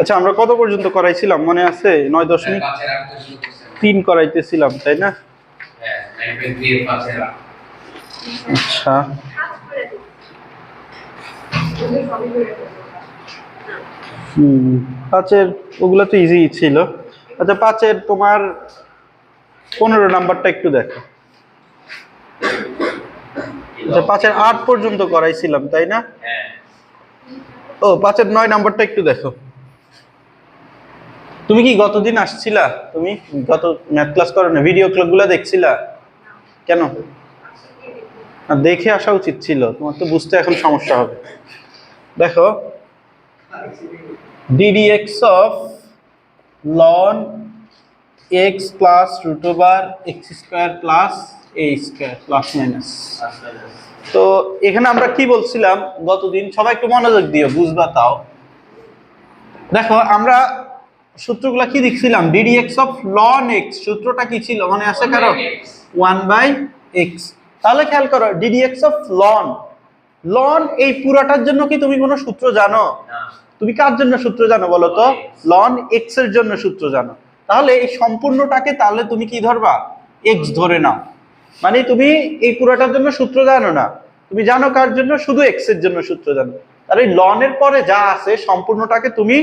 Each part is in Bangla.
আচ্ছা, আমরা কত পর্যন্ত করাইছিলাম মনে আছে? 9.3 করাইতেছিলাম, তাই না? আচ্ছা, পাঁচের ওগুলো তো ইজি ছিল। আচ্ছা, পাঁচের তোমার 15 নাম্বারটা একটু দেখো। আচ্ছা, পাঁচের 8 পর্যন্ত করাইছিলাম, তাই না? ও, পাঁচের 9 নাম্বারটা একটু দেখো। তুমি কি গতদিন আসছিলা? তুমি গত ম্যাথ ক্লাস করো না? ভিডিও ক্লাসগুলো দেখছিলা? কেন? দেখে আসা উচিত ছিল, তোমার তো বুঝতে এখন সমস্যা হবে। দেখো, ddx of ln x plus root over x square plus a square plus minus। তো এখানে আমরা কি বলছিলাম গতদিন? সবাই একটু মনোযোগ দিও, বুঝবা তাও। দেখো, আমরা সূত্রগুলো কি দেখছিলাম? ddx of ln x, সূত্রটা কি ছিল মনে আছে কারো? 1/x। তাহলে খেয়াল করো, ddx of ln এই পুরাটার জন্য কি তুমি কোনো সূত্র জানো? তুমি কার জন্য সূত্র জানো বলো তো? ln x এর জন্য সূত্র জানো। তাহলে এই সম্পূর্ণটাকে তাহলে তুমি কি ধরবা? x ধরে নাও। মানে তুমি এই পুরাটার জন্য সূত্র জানো না, তুমি জানো কার জন্য? শুধু x এর জন্য সূত্র জানো। তাহলে ln এর পরে যা আছে সম্পূর্ণটাকে তুমি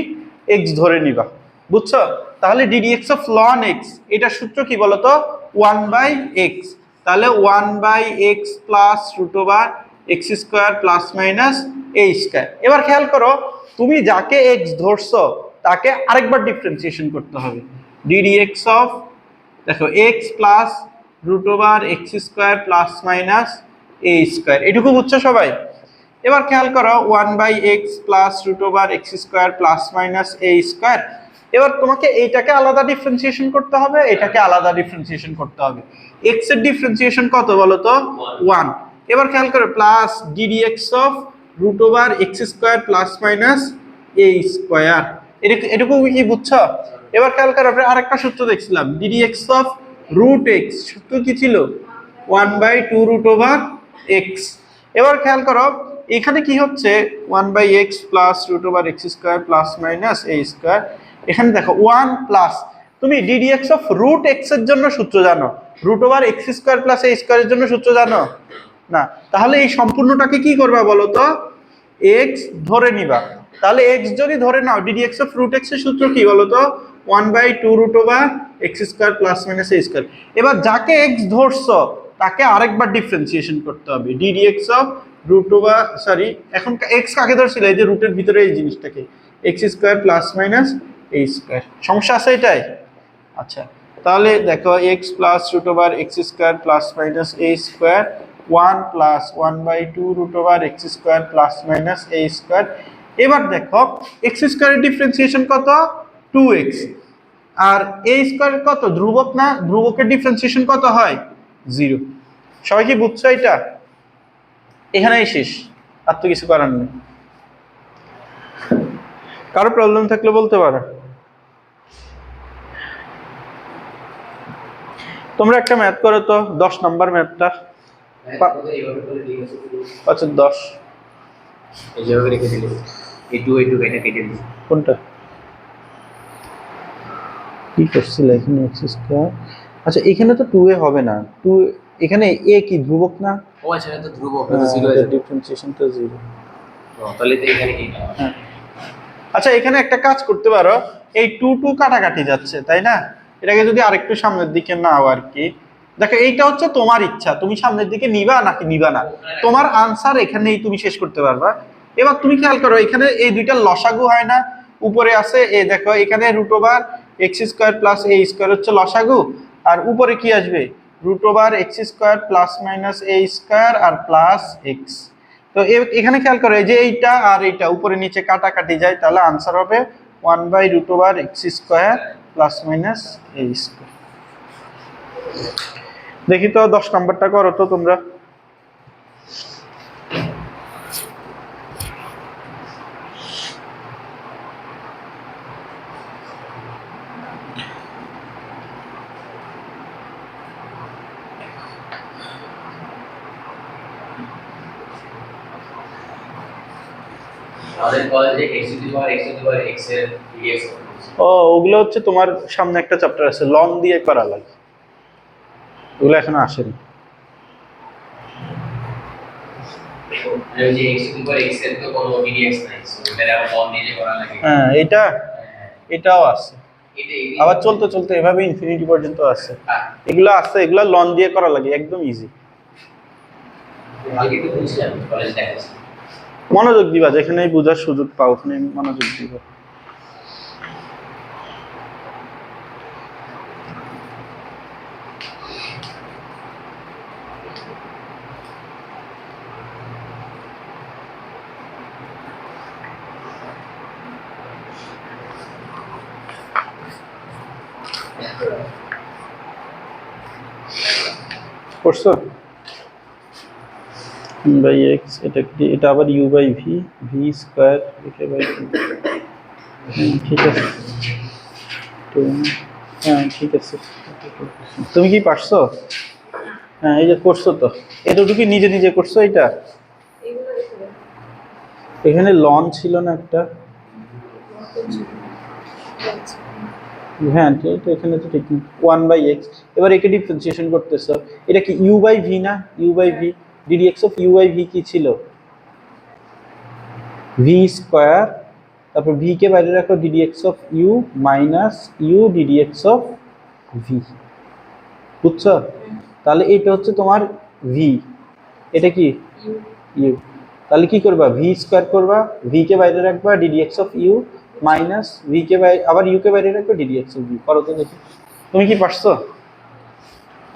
x ধরে নিবা, বুঝছো? তাহলে ddx of ln x, এটা সূত্র কি বলতো? 1/x। তাহলে 1/x plus root over x square plus minus a square. এবার খেয়াল করো, তুমি যাকে x ধরছো তাকে আরেকবার ডিফারেন্সিয়েশন করতে হবে। ddx of, দেখো, x plus root over x square plus minus a square, এটুকু বুঝছো সবাই? এবার খেয়াল করো, 1/x plus root over x square plus minus a square. এবার তোমাকে এইটাকে আলাদা ডিফারেন্সিয়েশন করতে হবে, এটাকে আলাদা ডিফারেন্সিয়েশন করতে হবে। x এর ডিফারেন্সিয়েশন কত বলো তো? 1। এবার খেয়াল করো, plus ddx of root over x square plus minus a square, এটুকু কি বুঝছো? এবার খেয়াল করো, আমরা আরেকটা সূত্র দেখছিলাম, ddx অফ রুট x, সূত্র কি ছিল? 1/2 রুট ওভার x। এবার খেয়াল করো, এখানে কি হচ্ছে? 1/x plus root over x square plus minus a square. এখানে দেখো 1 প্লাস, তুমি ddx অফ রুট x এর জন্য সূত্র জানো, root over x square plus a স্কয়ারের জন্য সূত্র জানো না? তাহলে এই সম্পূর্ণটাকে কি করবা বলো তো? x ধরে নিবা। তাহলে x যদি ধরে নাও, ddx অফ রুট x এর সূত্র কি বলো তো? 1/2 root over x square plus minus a square. এবার যাকে x ধরছো তাকে আরেকবার ডিফারেন্সিয়েশন করতে হবে, ddx of root over, sorry, এখন x কাকে ধরছিল? এই যে রুটের ভিতরে এই জিনিসটাকে, x square plus minus a square. সমস্যা আছে এটাই? আচ্ছা, তাহলে দেখো, x plus root over x square plus minus a square, 1 plus 1/2 root over x square plus minus a square. এবার দেখো, x স্কয়ারের ডিফারেন্সিয়েশন কত? 2x। আর a স্কয়ার কত? ধ্রুবক না? ধ্রুবকের ডিফারেন্সিয়েশন কত হয়? 0। সবাই কি বুঝছো এটা? এখানেই শেষ, আর তো কিছু করার নেই। কারো প্রবলেম থাকলে বলতে পারো। তোমরা একটা ম্যাথ করো তো, 10 নাম্বার ম্যাথটা। আচ্ছা, 10 এইভাবে রেখে দিলে এই টু এটা কেটে দিই। কোনটা কি করছিলে এখানে? x square. আচ্ছা, এখানে তো 2a হবে না, 2 এখানে a কি ধ্রুবক না? ও আচ্ছা, এটা তো ধ্রুবক, এটা 0 হয়ে যাবে। ডিফারেন্সিয়েশন তো 0। তাহলে তো এখানে কি? হ্যাঁ। আচ্ছা, এখানে একটা কাজ করতে পারো, এই 2 কাটাকাটি যাচ্ছে, তাই না? এটাকে যদি আরেকটু সামনের দিকে নাও আর কি। দেখো, এইটা হচ্ছে তোমার ইচ্ছা, তুমি সামনের দিকে নিবা নাকি নিবা না, তোমার আনসার এখানেই তুমি শেষ করতে পারবা। এবার তুমি খেয়াল করো, এখানে এই দুইটা লসাগু হয় না? উপরে আছে এ, দেখো এখানে root over X square plus A square হচ্ছে লসাগু, আর উপরে কি আসবে? Root over X square plus minus A square আর প্লাস এক্স। তো এখানে খেয়াল করো, এই যে এইটা আর এইটা উপরে নিচে কাটাকাটি যায়, তাহলে আনসার হবে 1/√x square plus minus a square. দেখি তো 10 নাম্বারটা করো তো তোমরা। আমাদের কলেজে x এর dx ও ওগুলো হচ্ছে তোমার সামনে একটা চ্যাপ্টার আছে লন দিয়ে করা লাগে, ওগুলো এখনো আসেনি। আর ওই যে x এর তো কোনো dx নাই, সো এটা আবার লন দিয়ে করা লাগে। হ্যাঁ এটাও আছে, এটা আবার চলতে চলতে এভাবে ইনফিনিটি পর্যন্ত আছে, এগুলো আছে, এগুলো লন দিয়ে করা লাগে, একদম ইজি। আগে তো বুঝছিলাম কলেজ দেখাচ্ছি। মনোযোগ দিবা, যেখানেই বোঝার সুযোগ পাও ওখানে মনোযোগ দিবা। করছো বাই এক্স, এটা কি, এটা আবার u by v, v square এটা বাই টু। ঠিক আছে তো, হ্যাঁ ঠিক আছে। তুমি কি পারছো? হ্যাঁ এই যে করছো তো, এতটুকু নিজে নিজে করছো। এটা এখানে লন ছিল না একটা, হ্যাঁ তো এখানে তো ঠিক ওয়ান বাই এক্স। এবার একে ডিফারেন্সিয়েশন করতেছো, এটা কি ইউ বাই ভি না? U by v, d d x of u by v কি ছিল? ভি স্কোয়ার, তারপর ভি কে বাইরে রাখো, d d x of u minus u d d x of v. বুঝছো? তাহলে এটা হচ্ছে তোমার ভি, এটা কি ইউ। তাহলে কি করবা, ভি স্কোয়ার করবা, ভি কে বাইরে রাখবা, d d x of u minus v কে বাইরে, আবার ইউ কে বাইরে রাখবা, ডিডি এক্স অফ ভি। করো তো দেখি তুমি কি পারছো,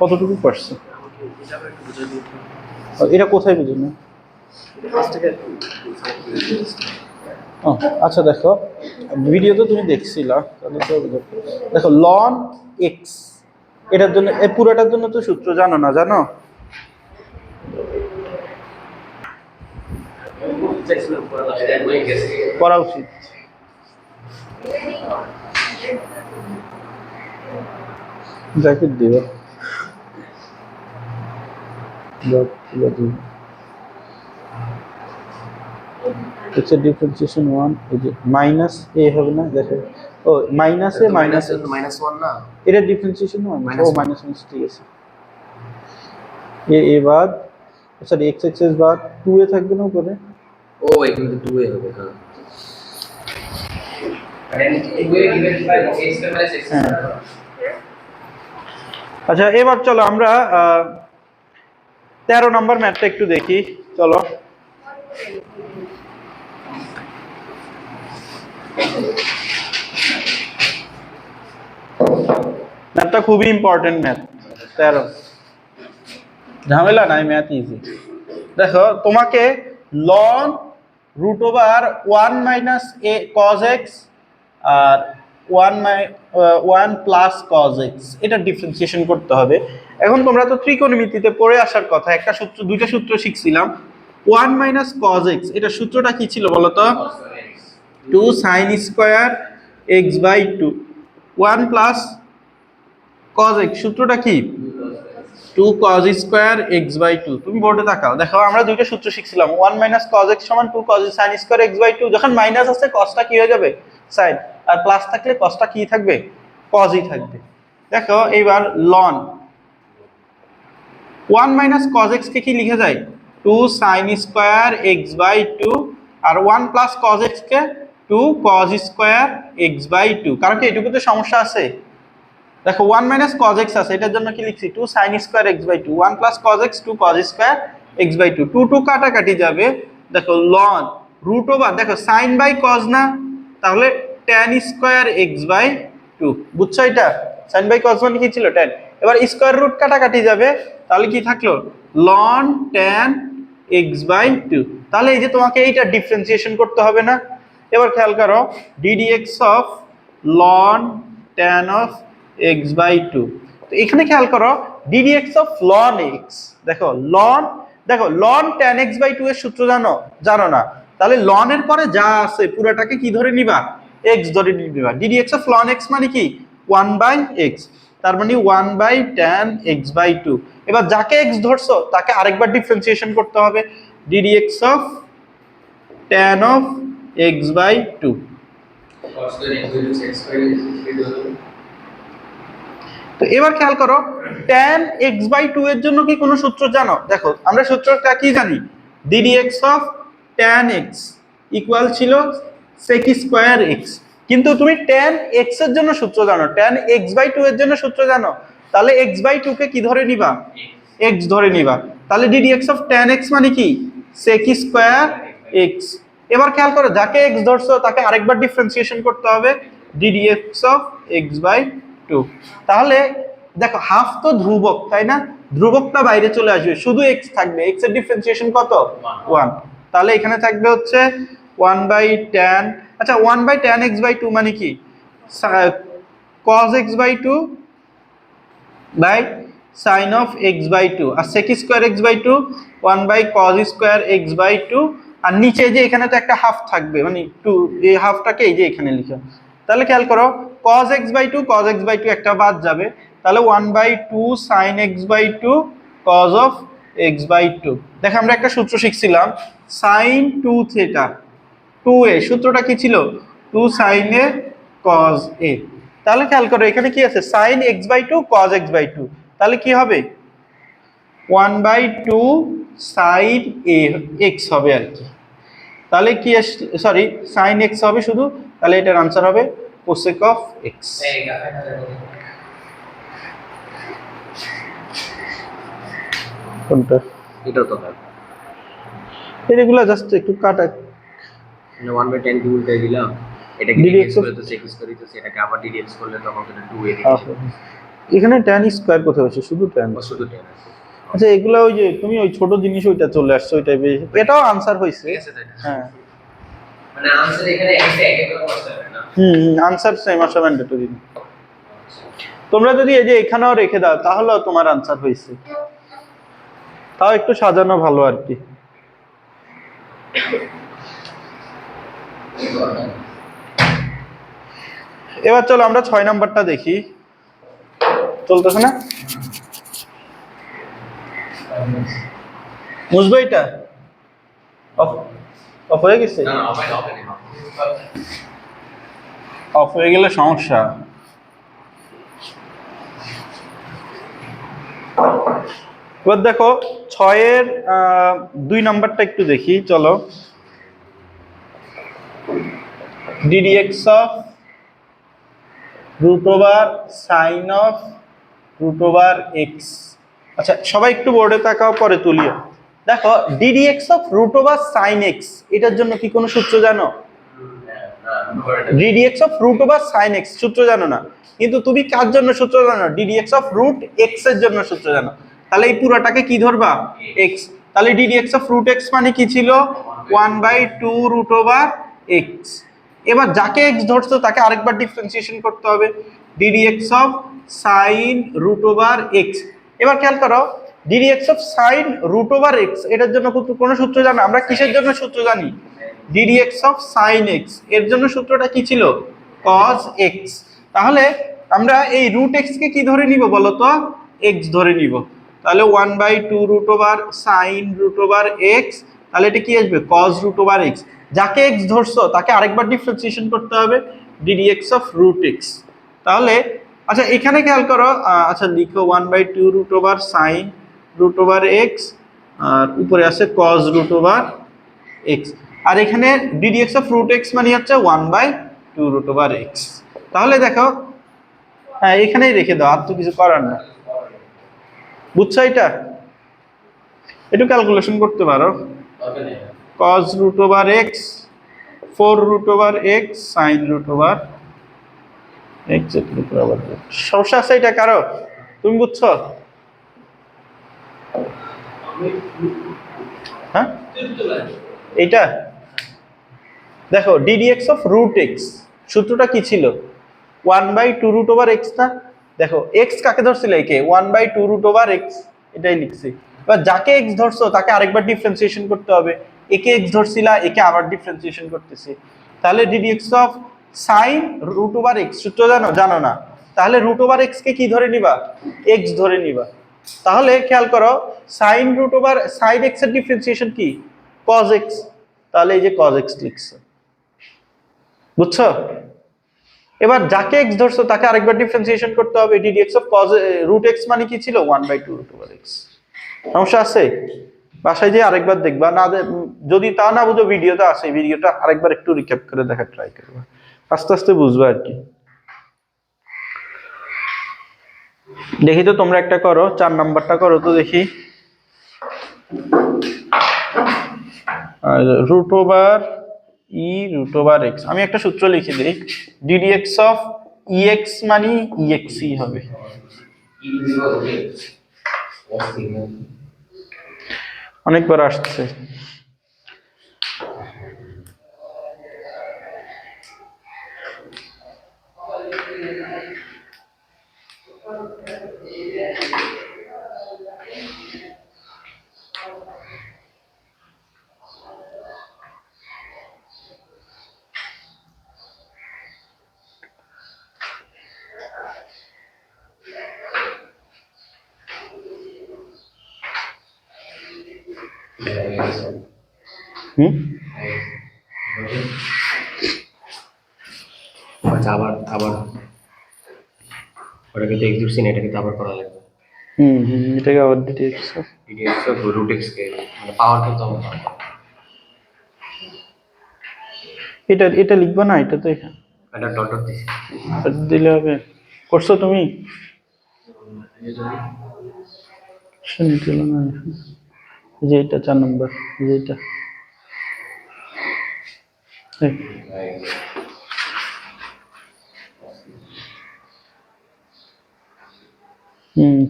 কতটুকু পারছো। এটা কোথায় বুঝো না? ও আচ্ছা, দেখো ভিডিও তো তুমি দেখছিলা, তাহলে তো দেখো লন এক্স, এটার জন্য এই পুরোটার জন্য তো সূত্র জানো না? জানো? করা উচিত। জ্যাকেট দিও, এক্স এর ডিফারেন্সিয়েশন 1, এই যে মাইনাস এ হবে না, দেখো ও মাইনাস এ মাইনাস -1 না, এটা ডিফারেন্সিয়েশন 1, ও মাইনাস 1, ঠিক আছে। এ বাদ, সরি এক্স এক্স এস বাদ, 2 এ থাকবে না উপরে? ও এখানে তো 2 এ হবে। হ্যাঁ আচ্ছা এবার চলো আমরা 13 নম্বর ম্যাথটা একটু দেখি, চলো। ম্যাথটা খুবই ইম্পর্টেন্ট ম্যাথ 13, ঝামেলা নাই, ম্যাথ ইজি। দেখো তোমাকে লন রুট ওভার 1 মাইনাস এ কজ এক্স আর 1 প্লাস কজ এক্স এটা ডিফারেন্সিয়েশন করতে হবে। এখন তোমরা তো ত্রিকোণমিতিতে পড়ে আসার কথা, একটা সূত্র, দুইটা সূত্র শিখছিলাম। 1 মাইনাস কজ এক্স, এটা সূত্রটা কি ছিল বলো তো? 2 sine square x by 2। 1 plus cos x, সূত্রটা কি? 2 cos স্কয়ার x বাই 2। তুমি বোর্ডে তাকাও, দেখো আমরা দুইটা সূত্র শিখছিলাম, 1 মাইনাস cos x সমান 2 cos sin square x by 2। যখন মাইনাস আছে cosটা কি হয়ে যাবে? sin, আর প্লাস থাকলে cosটা কি থাকবে? cos ই থাকবে। দেখো এইবার ln 1 মাইনাস cos x কে কি লিখা যায়? 2 sin স্কয়ার x বাই 2, আর 1 প্লাস cos x কে 2 cos স্কয়ার x বাই 2। কারণ কি এটুকুতে সমস্যা আছে? দেখো 1 মাইনাস cos x আছে, এটার জন্য কি লিখছি? 2 sin square x by 2। 1 plus cos x 2 cos square x by 2। 2 2 কাটাকাটি যাবে। দেখো ln রুট ওভার, দেখো sin বাই cos না, তাহলে tan স্কয়ার x বাই 2। বুঝছো এটা? sin বাই cos মানে কি ছিল? tan। এবার স্কয়ার রুট কাটাকাটি যাবে, তাহলে কি থাকলো? ln tan x by 2। তাহলে এই যে তোমাকে এইটা ডিফারেন্সিয়েশন করতে হবে না? এবার খেয়াল করো, ddx of ln tan of x by 2। তো এখানে খেয়াল করো ddx অফ ln x, দেখো ln tan x বাই 2 এর সূত্র জানো? জানো না? তাহলে ln এর পরে যা আছে পুরোটাকে কি ধরে নিবা? x ধরে নিবা। ddx অফ ln x মানে কি? 1 বাই x, তার মানে 1 বাই tan x বাই 2। এবার যাকে x ধরছো তাকে আরেকবার ডিফারেন্সিয়েশন করতে হবে, ddx of tan of x/2। cos square x by 2 sec square x হলো তো এবার খেয়াল করো tan x/2 এর জন্য কি কোনো সূত্র জানো? দেখো আমরা সূত্রটা কি জানি, ddx of tan x equal ছিল sec স্কয়ার x। কিন্তু তুমি tan x এর জন্য সূত্র জানো, tan x/2 এর জন্য সূত্র জানো, তাহলে x/2 কে কি ধরে নিবা? x ধরে নিবা। তাহলে ddx of tan x মানে কি sec স্কয়ার x। এবার খেয়াল করো যাকে x ধরছো তাকে আরেকবার ডিফারেন্সিয়েশন করতে হবে, ddx of x/2। তাহলে দেখো হাফ তো ধ্রুবক তাই না, ধ্রুবকটা বাইরে চলে আসবে, শুধু x থাকবে, x এর ডিফারেন্সিয়েশন কত? 1। তাহলে এখানে থাকবে হচ্ছে 1/tan, আচ্ছা 1/tan x/2 মানে কি cos x/2 by sin of x/2, আর sec square x/2 1/cos square x/2, আর নিচে যে এখানে তো একটা হাফ থাকবে মানে 2, এই হাফটাকে এই যে এখানে লিখো। তাহলে খেয়াল করো cos x/2 একটা বাদ যাবে, তাহলে 1/2 sin x/2 cos of x/2। দেখো আমরা একটা সূত্র শিখছিলাম sin 2 থিটা 2a, সূত্রটা কি ছিল 2 sin a cos a। তাহলে খেয়াল করো এখানে কি আছে sin x/2 cos x/2, তাহলে কি হবে 1/2 sin a x হবে আর কি। তাহলে কি সরি sin x হবে শুধু, তাহলে এটার आंसर হবে cosec of x। কোনটা? এটা তো হয় এগুলো জাস্ট একটু কাটা, মানে 1/10 কি উল্টে দিলাম, এটাকে ddx ddx করে তো sec স্কয়ার তো সেটাকে আবার ddx করলে তখন সেটা 2a এখানে tan স্কয়ার কোথায় হচ্ছে, শুধু tan। শুধু 10 আছে। আচ্ছা এগুলা ওই যে তুমি ওই ছোট জিনিস ওইটা চলে আসছে ওই টাইপে, এটাও आंसर হইছে। ঠিক আছে তাই না? হ্যাঁ মানে आंसर এখানে একটা এক এক রকম আসবে না। आंसर সেম আসা ম্যান্ডেটরি। তোমরা যদি এই যে এখানেও রেখে দাও তাহলেও তোমার आंसर হইছে, তাও একটু সাজানো ভালো আর কি। এবার চলো আমরা 6 নাম্বারটা দেখি, চলতেছে না? বুঝবো এটা অফ হয়ে গেছে, না না হবে না। অফ হয়ে গেলে সমস্যা। এবার দেখো 6-এর 2 নাম্বারটা একটু দেখি চলো, ddx of root over sin of root over x। আচ্ছা সবাই একটু বোর্ডে তাকাও পরে তুলিও। দেখো ddx of root over sin x এটার জন্য কি কোনো সূত্র জানো? ddx of root over sin x সূত্র জানো না, কিন্তু তুমি কার জন্য সূত্র জানো? ddx of root x এর জন্য সূত্র জানো। তাহলে এই পুরোটাকে কি ধরবা? x। তাহলে ddx of root x মানে কি ছিল 1/2 root over x। এবার যাকে x ধরছো তাকে আরেকবার ডিফারেন্সিয়েশন করতে হবে, ddx of sin root over x। এবার খেয়াল করো ddx of sin root over x এটার জন্য কোনো সূত্র জানো? আমরা কিসের জন্য সূত্র জানি? ddx of sin x এর জন্য সূত্রটা কি ছিল? cos x। তাহলে আমরা এই root x কে কি ধরে নিব বলো তো? x ধরে নিব। তাহলে 1/2 root over sin root over x, তাহলে এটা কি আসবে cos root over x। যাকে x ধরছো তাকে আরেকবার ডিফারেন্সিয়েশন করতে হবে, ddx of root x। তাহলে আচ্ছা এখানে খেয়াল করো, আচ্ছা লিখো 1/2 root over sin root over x, আর উপরে আছে cos root over x, আর এখানে ddx of root x মানে হচ্ছে 1/2 root over x। তাহলে দেখো হ্যাঁ এখানেই রেখে দাও, আর তো কিছু করার না। বুঝছো এটা? একটু ক্যালকুলেশন করতে পারো, cos root over x 4 root over x sin root over x এর উপর আবার সমস্যা আছে এটা কারো? তুমি বুঝছো? হ্যাঁ এইটা দেখো ddx of root x সূত্রটা কি ছিল 1/2 root over x না? দেখো x কাকে ধরছিল? একে 1/2 root over x, এটাই লিখছি। এবার যাকে x ধরছো তাকে আরেকবার ডিফারেন্সিয়েশন করতে হবে, একে x ধরছিলা একে আবার ডিফারেন্সিয়েশন করতেছি। তাহলে ddx of sin root over x সূত্র জানো? জানো না। তাহলে root over x কে কি ধরে নিবা? x ধরে নিবা। তাহলে খেয়াল করো sin root over sin x এর ডিফারেন্সিয়েশন কি? cos x। তাহলে এই যে cos x লিখছো। বুঝছো? এবার যাকে x ধরছো তাকে আরেকবার ডিফারেন্সিয়েশন করতে হবে। ddx of cos root x মানে কি ছিল 1/2√x। সমস্যা আছে? বাসায় যে আরেকবার দেখবা, না যদি তা না বুঝো ভিডিওটা আছে, ভিডিওটা আরেকবার একটু রিক্যাপ করে দেখার ট্রাই করবা, আস্তে আস্তে বুঝবা আর কি। দেখি তো তোমরা একটা করো, 4 নাম্বারটা করো তো দেখি। √e√x, আমি একটা সূত্র লিখে দিই, ddx অফ ex মানে exই হবে। অনেকবার আসছে। আচ্ছা, আবার আবার ওটাকে তো এক্সিকিউট সিন, এটাকে তো আবার করা লাগবে। এটাকে আবার ddx of ddx of √x কে মানে পাওয়ার করতে হবে। এটা লিখবা না, এটা তো এখানে এটা ডট ডট দিছি। দিলে হবে। করছো তুমি? শুনি দিল না, এই যে এটা 4 নাম্বার, এই যে এটা।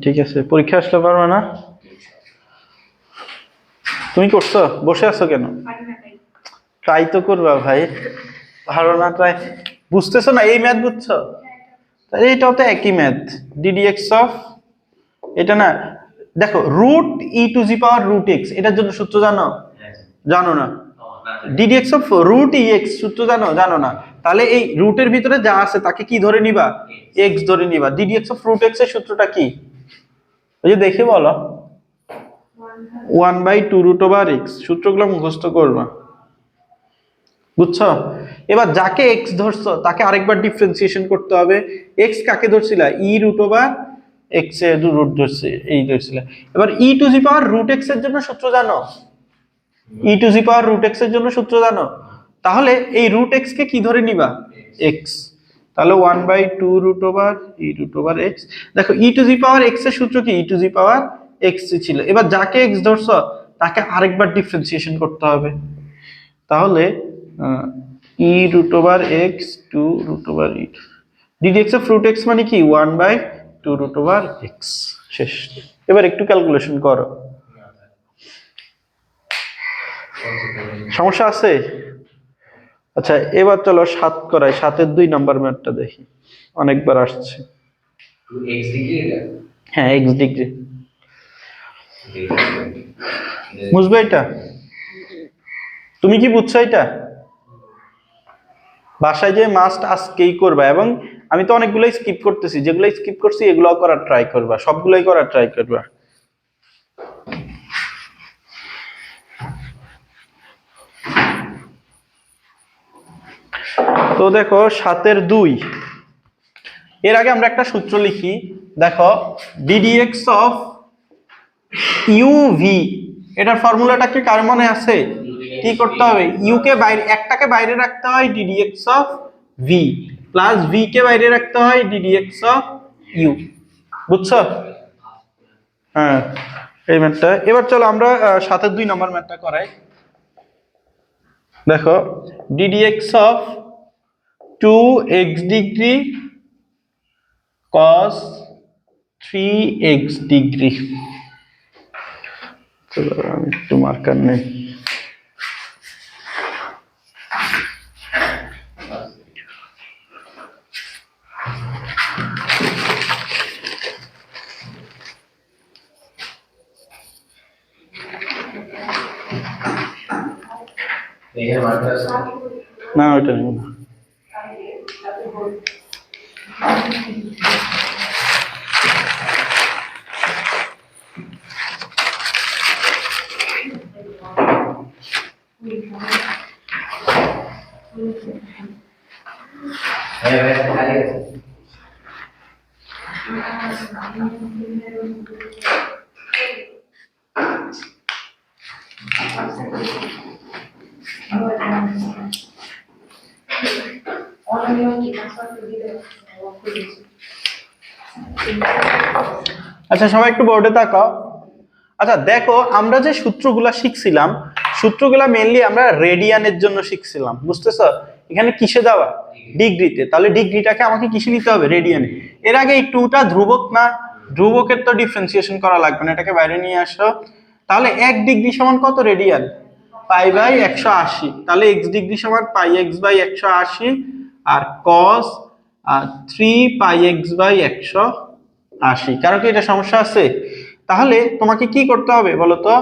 ঠিক আছে, পরীক্ষা আসলে পারবে না। তুমি করছো? বসে আছো কেন? ট্রাই তো করবা ভাই, ভালো না ট্রাই, বুঝতেছো না? এই ম্যাথ বুঝছো? তাহলে এটাও তো একই ম্যাথ, ddx অফ এটা না, দেখো √e⁻√x, এটার জন্য সূত্র জানো? জানো না? ddx অফ √ex সূত্র জানো? জানো না? তাহলে এই রুটের ভিতরে যা আছে তাকে কি ধরে নিবা? x ধরে নিবা। ddx অফ √x এর সূত্রটা কি? ওই যে দেখে বলো, 1/2√x, সূত্রগুলো মুখস্থ করবা, বুঝছো? এবার যাকে x ধরছো তাকে আরেকবার ডিফারেন্সিয়েশন করতে হবে। x কাকে ধরছিলা? e√x এর রুট ধরছে, এই ধরছিলা। এবার e⁻√x এর জন্য সূত্র জানো? e⁻√x এর জন্য সূত্র জানো? তাহলে এই √x কে কি ধরে নিবা? x। তাহলে 1/2√e√x। দেখো e⁻x এর সূত্র কি? e⁻x ছিল। এবার যাকে x ধরছো তাকে আরেকবার ডিফারেন্সিয়েশন করতে হবে। তাহলে e√x to √e, ddx of √x মানে কি 1/2√x। শেষ। এবার একটু ক্যালকুলেশন করো। সমস্যা আছে? আচ্ছা, এবার চলো 7 করাই, 7-এর 2 নাম্বার ম্যাথটা দেখি, অনেকবার আসছে। x ডিগ্রি এটা? হ্যাঁ, x ডিগ্রি। বুঝবে এটা? তুমি কি বুঝছো এটা? বাসায় যে মাস্ট আজকেই করবা, এবং আমি তো অনেকগুলোই স্কিপ করতেছি, যেগুলো স্কিপ করছি এগুলোও করার ট্রাই করবা, সবগুলোই করার ট্রাই করবা। তো দেখো 7-এর 2, এর আগে আমরা একটা সূত্র লিখি। দেখো ddx অফ uv, এটার ফর্মুলাটা কি কার মনে আছে? কি করতে হবে? u কে বাইরে, একটাকে বাইরে রাখতে হয় ddx of v, plus v কে বাইরে রাখতে হয় ddx অফ u। বুঝছো? হ্যাঁ, এই ম্যাথটা। এবার চলো আমরা 7-এর 2 নম্বর ম্যাথটা করাই। দেখো ddx of 2x degree cos 3x degree. চলো আমি একটু মার্কার নেই। এখানে মার্কার আছে না, ওইটা নেই না। খালি আছে আচ্ছা সবাই একটু বোর্ডে তাকাও। আচ্ছা দেখো আমরা যে সূত্রগুলা শিখছিলাম, সূত্রগুলা মেইনলি আমরা রেডিয়ানের জন্য শিখছিলাম, বুঝতেছো? এখানে কিসে যাওয়া? ডিগ্রিতে। তাহলে ডিগ্রিটাকে আমাকে কিসে নিতে হবে? রেডিয়ানে। এর আগে এই টুটা ধ্রুবক না, ধ্রুবকের তো ডিফারেন্সিয়েশন করা লাগবে না, এটাকে বাইরে নিয়ে আসো। তাহলে 1 ডিগ্রি সমান কত রেডিয়ান? Pi by 180। তাহলে x ডিগ্রি সমান পাই এক্স বাই 180 আর cos 3 পাই এক্স বাই 180। কারণ কি এটা সমস্যা আছে? তাহলে তোমাকে কি করতে হবে বলো তো?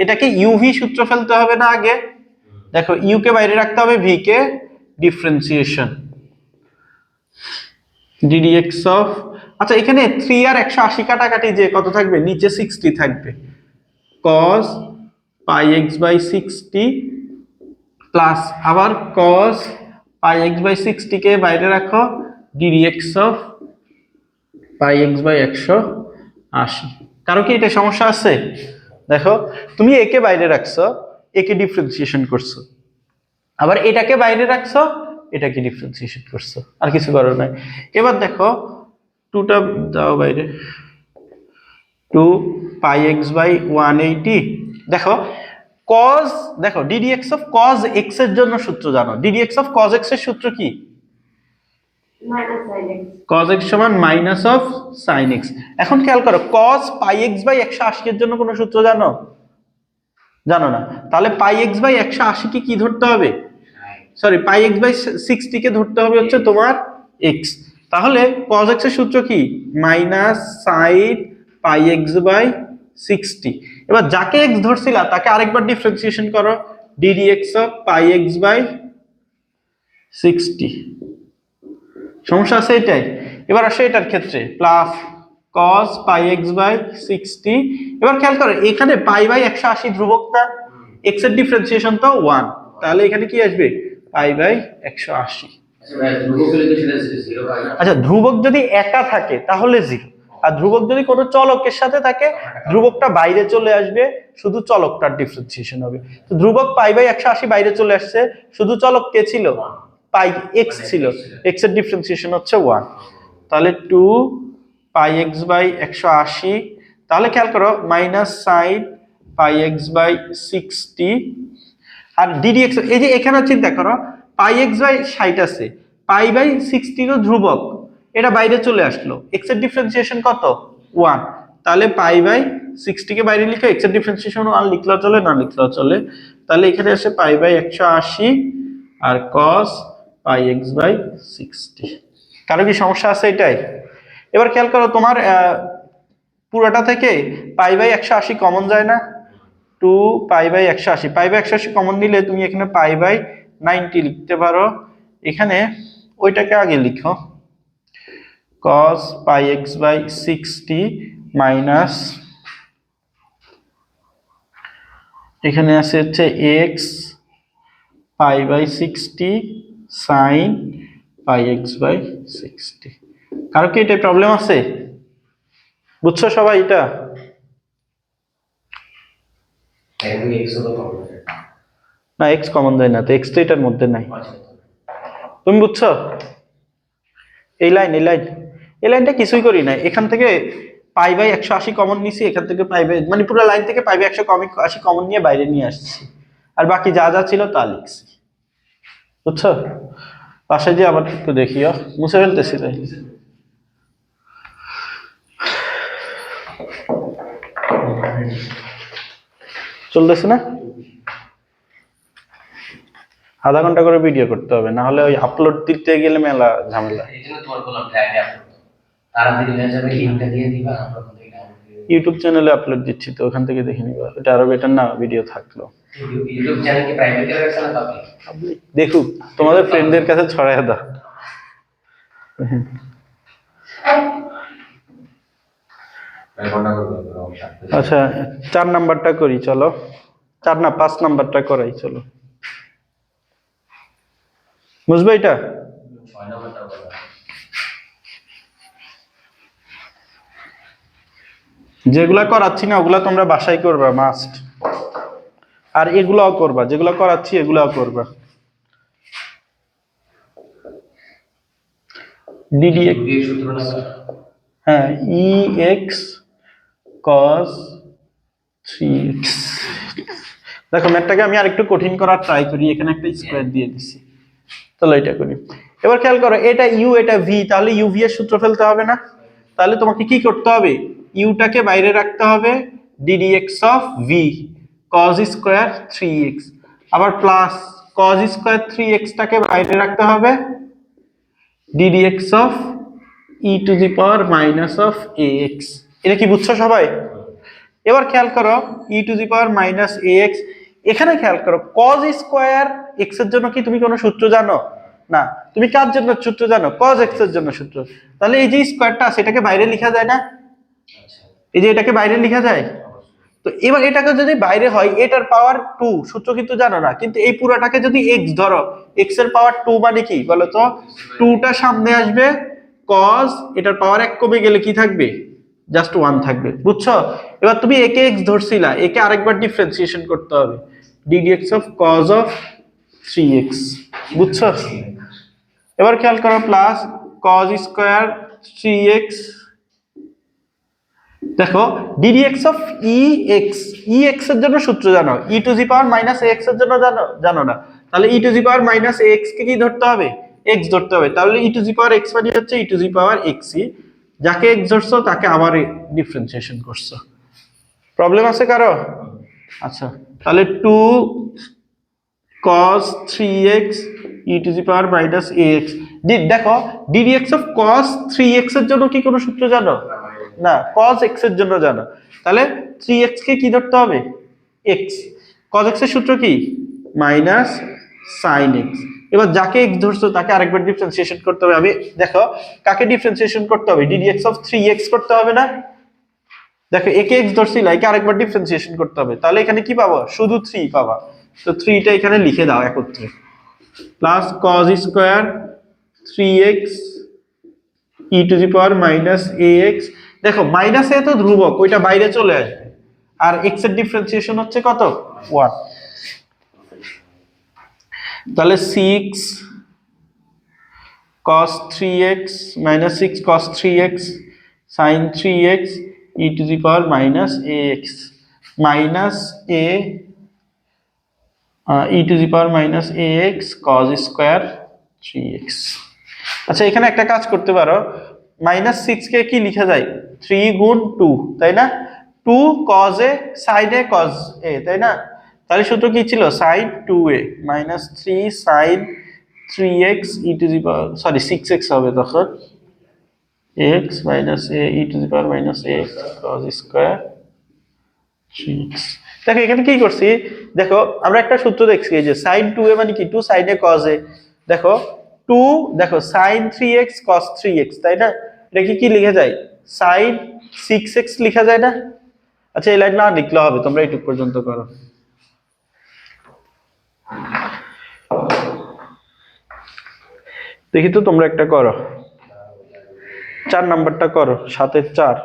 এটাকে ইউভি সূত্র ফেলতে হবে না আগে? দেখো ইউ কে বাইরে রাখতে হবে, V K differentiation ddx of, আচ্ছা এখানে 3 আর 180 কাটাকাটি যে কত থাকবে? নিচে 60 থাকবে। cos pi x by 60 plus আবার cos পাই এক্স বাই 60 কে বাইরে রাখো, ddx of pi x by 180। কারো কি এটা সমস্যা আছে? দেখো তুমি একে বাইরে রাখছো, একে ডিফারেন্সিয়েশন করছো, আবার এটাকে বাইরে রাখছো, এটাকে ডিফারেন্সিয়েশন করছো, আর কিছু করার নাই। এবার দেখো টুটা দাও বাইরে, 2 পাই এক্স বাই 180। দেখো cos, দেখো ddx অফ cos x এর জন্য সূত্র জানো, ddx অফ cos x এর সূত্র কি? cos x সমান মাইনাস অফ sin x। এখন খেয়াল করো cos পাই x বাই 180 এর জন্য কোনো সূত্র জানো? জানো না। তাহলে পাই x বাই 180 কে কি ধরতে হবে? সরি, পাই x বাই 60 কে ধরতে হবে হচ্ছে তোমার x। তাহলে cos x এর সূত্র কি? Minus sin pi x by 60। এবার যাকে x ধরছিলা তাকে আরেকবার ডিফারেন্সিয়েশন করো, ddx of pi x by 60। সমস্যা আছে এটাই? এবার আসে এটার ক্ষেত্রে, plus cos pi x by 60। এবার খেয়াল করো এখানে পাই বাই 180 ধ্রুবক না, x এর ডিফারেন্সিয়েশন তো 1, তাহলে এখানে কি আসবে? Pi by 180। আচ্ছা ধ্রুবক যদি একা থাকে তাহলে 0, আর ধ্রুবক যদি কোনো চলকের সাথে থাকে ধ্রুবকটা বাইরে চলে আসবে, শুধু চলকটার ডিফারেন্সিয়েশন হবে। তো ধ্রুবক পাই বাই 180 বাইরে চলে আসছে, শুধু চলক কে ছিল? পাই x ছিল, x এর ডিফারেন্সিয়েশন হচ্ছে 1। তাহলে 2 পাই x বাই 180। তাহলে খেয়াল করো minus sine pi x by 60 আর ddx, এই যে এখানে চিন্তা করো পাই x বাই 60 আছে, পাই বাই 60 তো ধ্রুবক, এটা বাইরে চলে আসলো, x এর ডিফারেন্সিয়েশন কত? 1। তাহলে পাই বাই 60 কে বাইরে লিখে x এর ডিফারেন্সিয়েশন 1 লিখলেও চলে, না লিখলেও চলে। তাহলে এখানে আসে পাই বাই 180 আর cos পাই x বাই 60। কারো কি সমস্যা আছে এটাই? এবার খেয়াল করো তোমার পুরোটা থেকে পাই বাই 180 কমন যায় না, 2 pi by 180, pi by 180 common নিলে তুমি এখানে পাই বাই 90 লিখতে পারো। এখানে ওইটাকে আগে লিখো, cos pi x by 60 minus এখানে আছে হচ্ছে x pi by 60 sin pi x by 60। কারো কি এটা প্রবলেম আছে? বুঝছো সবাই এটা? না x কমন যায় না, তো x তো এটার মধ্যে নাই। তুমি বুঝছো? এই লাইন, এই লাইন, এই লাইনটা কিছুই করি না, এখান থেকে পাই বাই 180 কমন নিছি, এখান থেকে পাই বাই মানে পুরো লাইন থেকে পাই বাই 180 কমন নিয়ে বাইরে নিয়ে আসছি, আর বাকি যা যা ছিল তা লিখছি। বুঝছো? পাশে যে আবার একটু দেখিও, মুছে ফেলতেছি তাই। চলতেছে না? আধা ঘন্টা করে ভিডিও করতে হবে, না হলে ওই আপলোড দিতে গেলে মেলা ঝামেলা। ইউটিউব চ্যানেলে আপলোড দিচ্ছি তো ওখান থেকে দেখে নিবা, এটা আরো বেটার না ভিডিও থাকলো। ইউটিউব চ্যানেল কি প্রাইভেট এর রাখছ না পাবলিক? দেখুক, তোমাদের ফ্রেন্ডদের কাছে ছড়ায় দাও। আচ্ছা 4 নাম্বারটা করি চলো, 4 না 5 নাম্বারটা করাই চলো। বুঝবে এটা? 6 নম্বরটা বলো। যেগুলা করাচ্ছি না ওগুলা তোমরা বাসায় করবা মাস্ট, আর এগুলাও করবা, যেগুলো করাচ্ছি এগুলাও করবা। ডিডিএক্স, রুট এর সূত্রটা কি? হ্যাঁ, ই এক্স কস 3x। দেখো ম্যাথটাকে আমি আরেকটু কঠিন করার ট্রাই করি, এখানে একটা স্কোয়ার দিয়ে দিছি, তাহলে এটা করি। এবার খেয়াল করো, এটা ইউ এটা ভি, তাহলে ইউ ভি এর সূত্র ফেলতে হবে না? তাহলে তোমাকে কি করতে হবে, ইউটাকে বাইরে রাখতে হবে, D D X of V cos square 3x, আবার প্লাস কজ স্কোয়ার 3x টাকে বাইরে রাখতে হবে, D D X of E to the power minus of ax। এটা কি বুঝছো সবাই? এবার খেয়াল করো E to the power minus ax, এখানে খেয়াল করো cos স্কয়ার x এর জন্য কি তুমি কোনো সূত্র জানো? না। তুমি কার জন্য সূত্র জানো? cos x এর জন্য সূত্র। তাহলে এই যে স্কয়ারটা আছে এটাকে বাইরে লেখা যায় না? আচ্ছা, এই যে এটাকে বাইরে লেখা যায়। তো এবার এটাকে যদি বাইরে হয় এটার পাওয়ার 2 সূত্র কিন্তু জানো না, কিন্তু এই পুরোটাকে যদি x ধরো, x এর পাওয়ার 2 মানে কি বলো তো? 2টা সামনে আসবে, cos এটার পাওয়ার 1 কমে গেলে কি থাকবে? জাস্ট 1 থাকবে, বুঝছো? এবার তুমি একে x ধরছিলা, একে আরেকবার ডিফারেন্সিয়েশন করতে হবে, ddx of cos of 3x, বুঝছো? এবার খেয়াল করো প্লাস cos স্কয়ার 3x, দেখো ddx অফ ex এর জন্য সূত্র জানো, e two the power minus ax এর জন্য জানো? জানো না। তাহলে e two the power minus ax কে কি ধরতে হবে? x ধরতে হবে। তাহলে e two the power x মানে হচ্ছে e two the power xc, যাকে x ধরছো তাকে আবার ডিফারেন্সিয়েশন করছো। প্রবলেম আছে কারো? আচ্ছা, তাহলে 2 cos 3x e two the power minus ax। দেখো ddx অফ cos 3x এর জন্য কি কোনো সূত্র জানো? না, cos x এর জন্য জানো। তাহলে 3x কে কি ধরতে হবে? x। cos x এর সূত্র কি? Minus sin x। এবার যাকে x ধরছো তাকে আরেকবার ডিফারেন্সিয়েশন করতে হবে। আমি দেখো কাকে ডিফারেন্সিয়েশন করতে হবে? ddx অফ 3x করতে হবে না? দেখো একে x ধরছিল, একে আরেকবার ডিফারেন্সিয়েশন করতে হবে, তাহলে এখানে কি পাবো? শুধু 3 পাবা। তো 3টা এখানে লিখে দাও একত্রে, plus cos square 3x e two the power minus ax। দেখো মাইনাস এ তো ধ্রুবক, ওইটা বাইরে চলে আসবে, আর x এর ডিফারেন্সিয়েশন হচ্ছে কত? 1। তাহলে 6 cos 3x minus 6 cos 3x sin 3x e to the power minus ax minus a e to the power minus ax cos square 3x। আচ্ছা এখানে একটা কাজ করতে পারো, মাইনাস 6 কে কি লেখা যায়? 3 গুণ 2, তাই না? 2 cos a sin a cos a, তাই না? তাহলে সূত্র কি ছিল? sin 2a minus 3 sin 3x e to the power, sorry 6x হবে তখন, x minus a e to the power minus ax cos square 3x। দেখো এখানে কি করছি, দেখো আমরা একটা সূত্র দেখছি, এই যে sin 2a মানে কি? 2 sin a cos a। দেখো 2, দেখো sin 3x cos 3x, তাই না? এটা কি লেখা যায়? sin 6x লেখা যায় না? আচ্ছা এই লাইন না লিখলে হবে, তোমরা এইটুক পর্যন্ত করো। দেখি তো তোমরা একটা করো, 4 নাম্বারটা করো, 7-এর 4।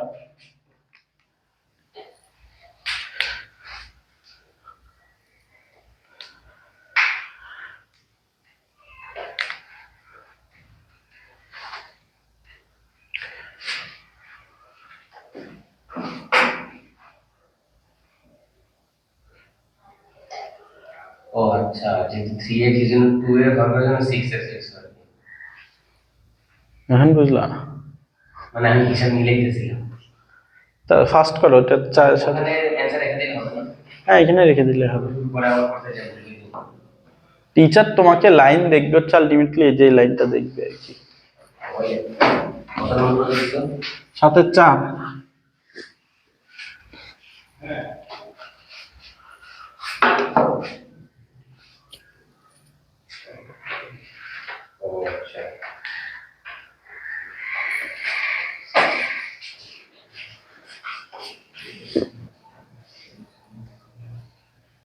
ও আচ্ছা, যেহেতু 3x এর জন্য 2 এর ভাগের জন্য 6x হয়, এখন বুঝলা? মানে আমি হিসাব মিলাইতেছিলাম। তা ফার্স্ট করো, এটা 4 এর সাথে, ওখানে অ্যানসার এখানে দিলে হবে না? হ্যাঁ এখানে রেখে দিলে হবে। পরে আবার করতে যাই। টিচার তোমাকে লাইন দেখবে হচ্ছে আলটিমেটলি এই যে লাইনটা দেখবে আর কি। ওই কত নম্বর দিছো? 7-এর 4। হ্যাঁ।